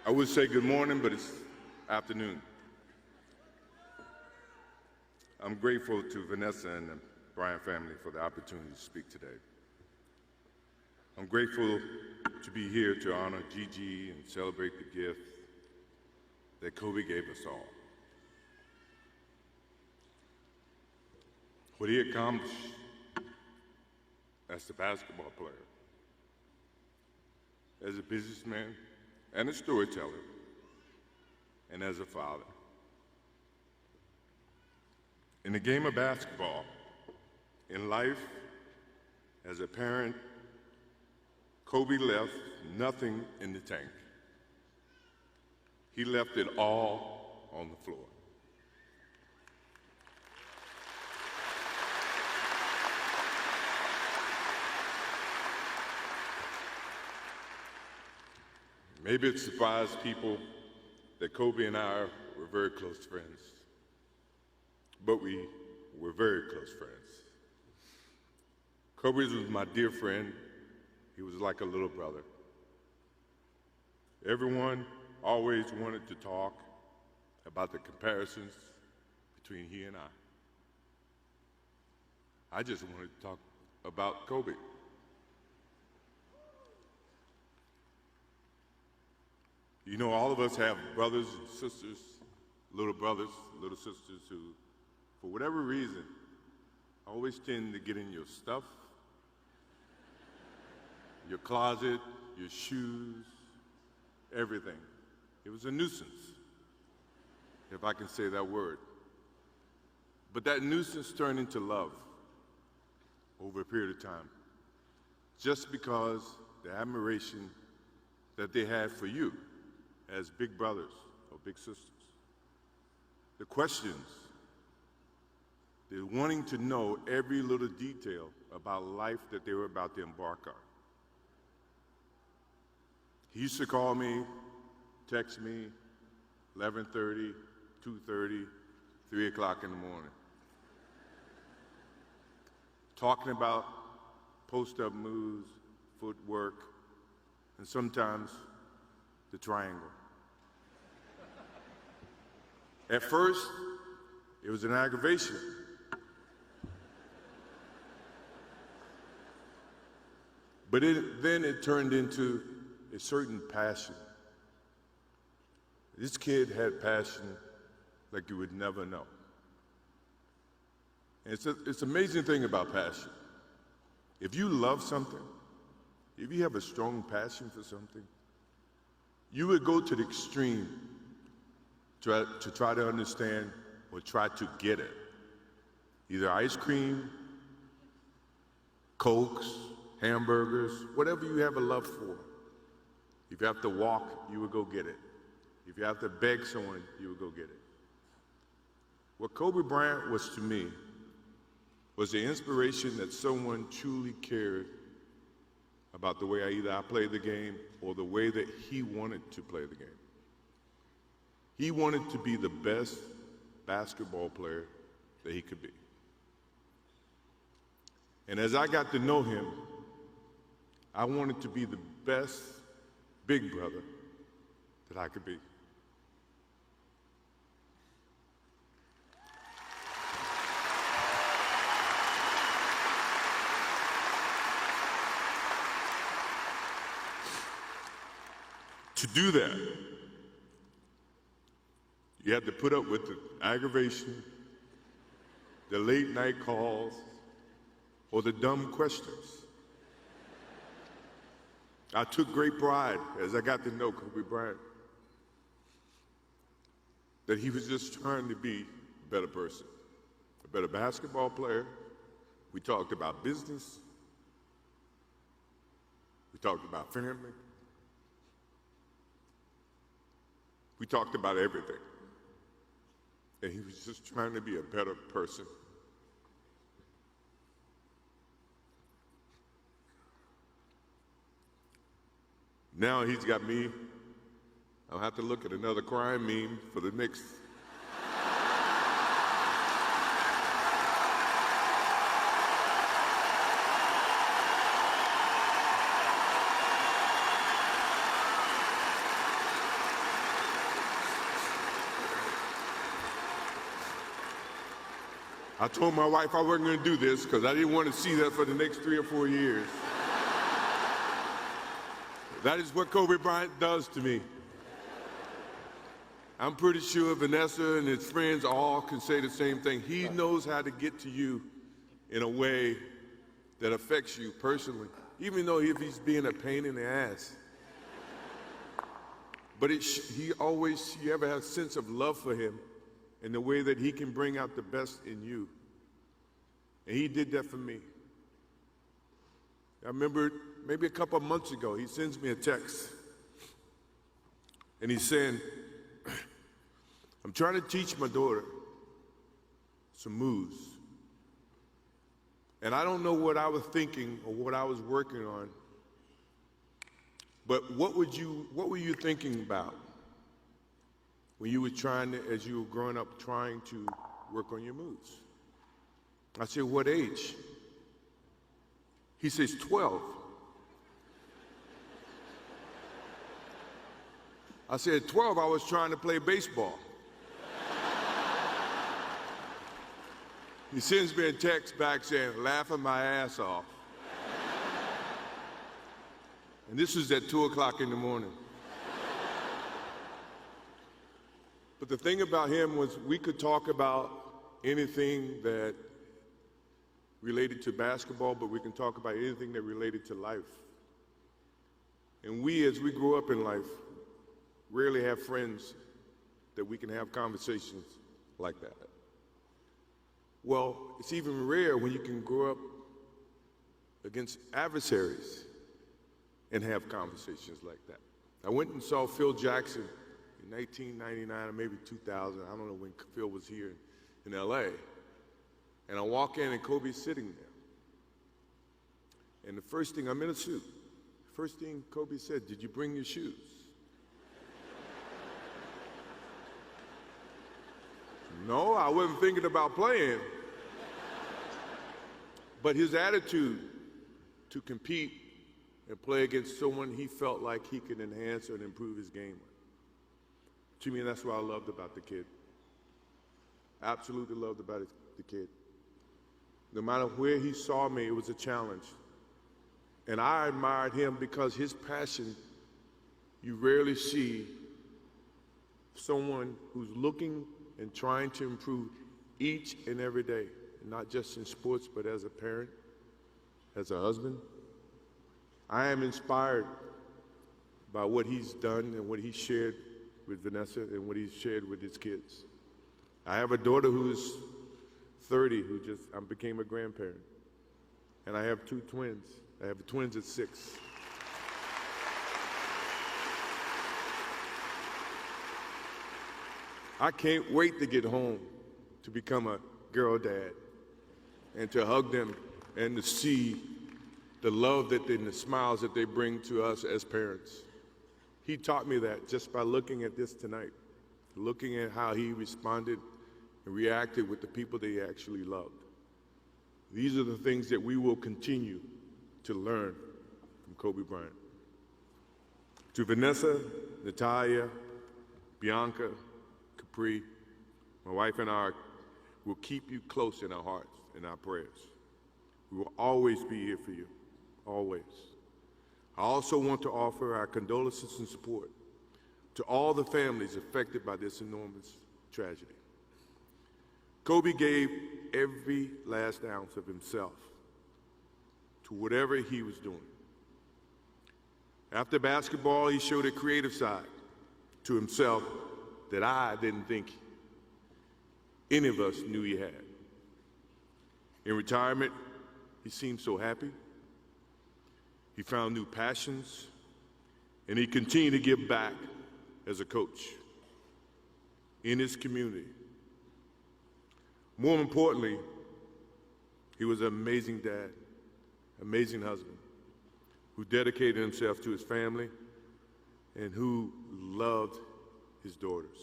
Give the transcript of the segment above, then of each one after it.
I would say good morning, but it's afternoon. I'm grateful to Vanessa and the Bryant family for the opportunity to speak today. I'm grateful to be here to honor Gigi and celebrate the gift that Kobe gave us all. What he accomplished as a basketball player, as a businessman, and a storyteller, and as a father. In the game of basketball, in life, as a parent, Kobe left nothing in the tank. He left it all on the floor. Maybe it surprised people that Kobe and I were very close friends, but we were very close friends. Kobe was my dear friend. He was like a little brother. Everyone always wanted to talk about the comparisons between he and I just wanted to talk about Kobe. You know, all of us have brothers and sisters, little brothers, little sisters who, for whatever reason, always tend to get in your stuff, your closet, your shoes, everything. It was a nuisance, if I can say that word. But that nuisance turned into love over a period of time, just because the admiration that they had for you as big brothers or big sisters. The questions, they're wanting to know every little detail about life that they were about to embark on. He used to call me, text me, 11:30, 2:30, 3 o'clock in the morning, talking about post-up moves, footwork, and sometimes the triangle. At first, it was an aggravation. But then it turned into a certain passion. This kid had passion like you would never know. And it's an amazing thing about passion. If you love something, if you have a strong passion for something, you would go to the extreme to try to understand or try to get it. Either ice cream, Cokes, hamburgers, whatever you have a love for. If you have to walk, you would go get it. If you have to beg someone, you would go get it. What Kobe Bryant was to me was the inspiration that someone truly cared about the way I played the game or the way that he wanted to play the game. He wanted to be the best basketball player that he could be. And as I got to know him, I wanted to be the best big brother that I could be. To do that, you had to put up with the aggravation, the late night calls, or the dumb questions. I took great pride as I got to know Kobe Bryant that he was just trying to be a better person, a better basketball player. We talked about business. We talked about family. We talked about everything. And he was just trying to be a better person. Now he's got me. I'll have to look at another crime meme for the next. I told my wife I wasn't going to do this because I didn't want to see that for the next 3 or 4 years. That is what Kobe Bryant does to me. I'm pretty sure Vanessa and his friends all can say the same thing. He knows how to get to you in a way that affects you personally, even though if he's being a pain in the ass. But you ever have a sense of love for him in the way that he can bring out the best in you. And he did that for me. I remember maybe a couple of months ago, he sends me a text. And he's saying, I'm trying to teach my daughter some moves. And I don't know what I was thinking or what I was working on, but what were you thinking about when you were as you were growing up, trying to work on your moves? I said, what age? He says, 12. I said, 12, I was trying to play baseball. He sends me a text back saying, laughing my ass off. And this was at 2 o'clock in the morning. But the thing about him was we could talk about anything that related to basketball, but we can talk about anything that related to life. And we, as we grow up in life, rarely have friends that we can have conversations like that. Well, it's even rare when you can grow up against adversaries and have conversations like that. I went and saw Phil Jackson in 1999 or maybe 2000. I don't know when Phil was here in LA. And I walk in and Kobe's sitting there. And the first thing, I'm in a suit. First thing Kobe said, did you bring your shoes? No, I wasn't thinking about playing. But his attitude to compete and play against someone he felt like he could enhance and improve his game with. To me, that's what I loved about the kid. Absolutely loved about the kid. No matter where he saw me, it was a challenge. And I admired him because his passion, you rarely see someone who's looking and trying to improve each and every day, not just in sports, but as a parent, as a husband. I am inspired by what he's done and what he shared with Vanessa and what he's shared with his kids. I have a daughter who's 30 I became a grandparent. And I have 2 twins. I have twins at 6. I can't wait to get home to become a girl dad and to hug them and to see the love and the smiles that they bring to us as parents. He taught me that just by looking at this tonight, looking at how he responded and reacted with the people that he actually loved. These are the things that we will continue to learn from Kobe Bryant. To Vanessa, Natalia, Bianca, Capri, my wife and I will keep you close in our hearts and our prayers. We will always be here for you, always. I also want to offer our condolences and support to all the families affected by this enormous tragedy. Kobe gave every last ounce of himself to whatever he was doing. After basketball, he showed a creative side to himself that I didn't think any of us knew he had. In retirement, he seemed so happy. He found new passions, and he continued to give back as a coach in his community. More importantly, he was an amazing dad, amazing husband, who dedicated himself to his family and who loved his daughters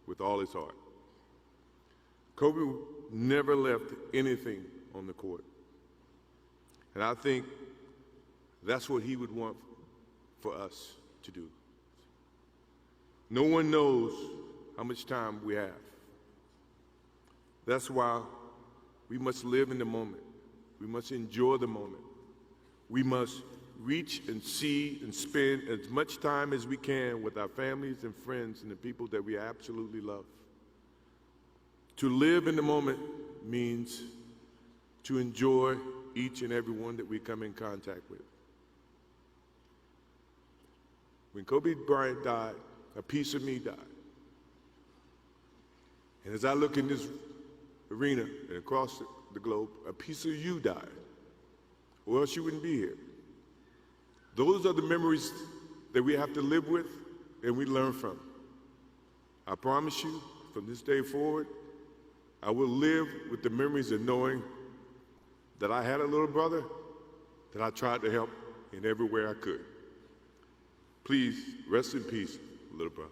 with all his heart. Kobe never left anything on the court. And I think that's what he would want for us to do. No one knows how much time we have. That's why We must live in the moment. We must enjoy the moment. We must reach and see and spend as much time as we can with our families and friends and the people that we absolutely love. To live in the moment means to enjoy each and every one that we come in contact with. When Kobe Bryant died, a piece of me died. And as I look in this arena and across the globe, a piece of you died, or else you wouldn't be here. Those are the memories that we have to live with and we learn from. I promise you, from this day forward, I will live with the memories of knowing that I had a little brother that I tried to help in every way I could. Please rest in peace, little brother.